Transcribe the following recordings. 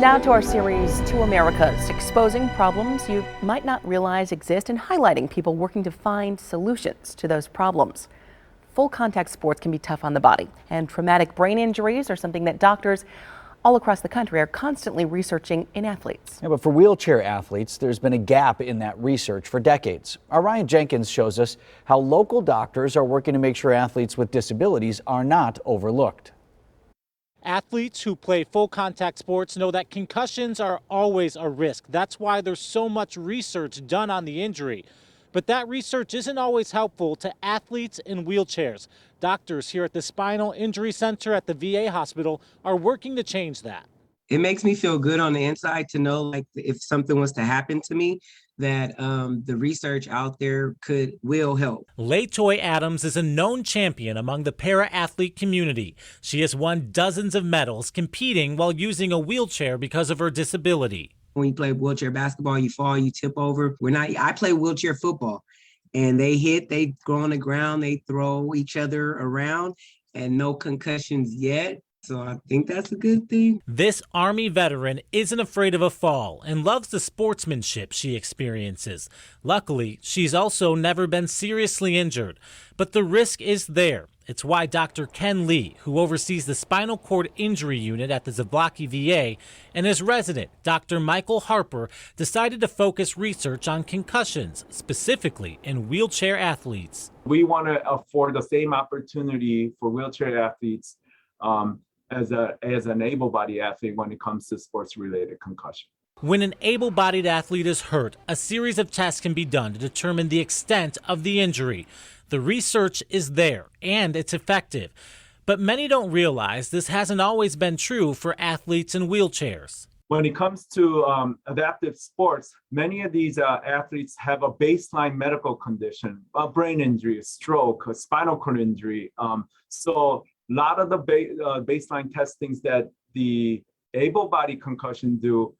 Now to our series, To Americas, exposing problems you might not realize exist and highlighting people working to find solutions to those problems. Full contact sports can be tough on the body, and traumatic brain injuries are something that doctors all across the country are constantly researching in athletes. Yeah, but for wheelchair athletes, there's been a gap in that research for decades. Our Ryan Jenkins shows us how local doctors are working to make sure athletes with disabilities are not overlooked. Athletes who play full contact sports know that concussions are always a risk. That's why there's so much research done on the injury. But that research isn't always helpful to athletes in wheelchairs. Doctors here at the Spinal Injury Center at the VA hospital are working to change that. It makes me feel good on the inside to know, like, if something was to happen to me, that the research out there will help. Latoy Adams is a known champion among the para-athlete community. She has won dozens of medals competing while using a wheelchair because of her disability. When you play wheelchair basketball, you fall, you tip over. I play wheelchair football, and they go on the ground, they throw each other around, and no concussions yet. So I think that's a good thing. This Army veteran isn't afraid of a fall and loves the sportsmanship she experiences. Luckily, she's also never been seriously injured, but the risk is there. It's why Dr. Ken Lee, who oversees the spinal cord injury unit at the Zablocki VA, and his resident, Dr. Michael Harper, decided to focus research on concussions, specifically in wheelchair athletes. We want to afford the same opportunity for wheelchair athletes as an able-bodied athlete when it comes to sports-related concussion. When an able-bodied athlete is hurt, a series of tests can be done to determine the extent of the injury. The research is there, and it's effective. But many don't realize this hasn't always been true for athletes in wheelchairs. When it comes to adaptive sports, many of these athletes have a baseline medical condition, a brain injury, a stroke, a spinal cord injury. So a lot of the baseline testings that the able-bodied concussion do,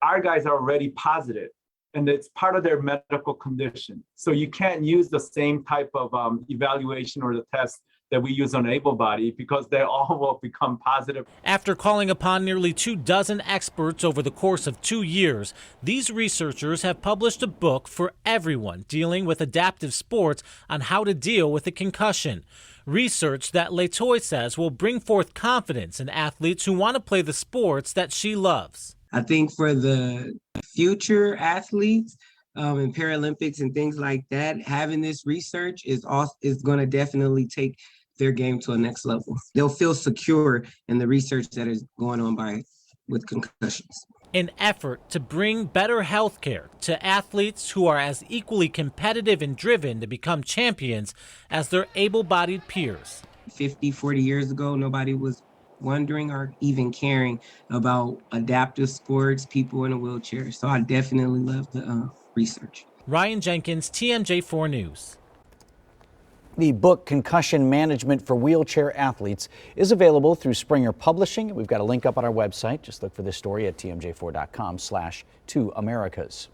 our guys are already positive, and it's part of their medical condition. So you can't use the same type of evaluation or the test that we use on able-bodied because they all will become positive. After calling upon nearly 24 experts over the course of 2 years, these researchers have published a book for everyone dealing with adaptive sports on how to deal with a concussion. Research that Latoy says will bring forth confidence in athletes who want to play the sports that she loves. I think for the future athletes in Paralympics and things like that, having this research is going to definitely take their game to a next level. They'll feel secure in the research that is going on with concussions. An effort to bring better health care to athletes who are as equally competitive and driven to become champions as their able-bodied peers. 50, 40 years ago, nobody was wondering or even caring about adaptive sports, people in a wheelchair. So I definitely love the research. Ryan Jenkins, TMJ4 News. The book Concussion Management for Wheelchair Athletes is available through Springer Publishing. We've got a link up on our website. Just look for this story at tmj4.com/toamericas.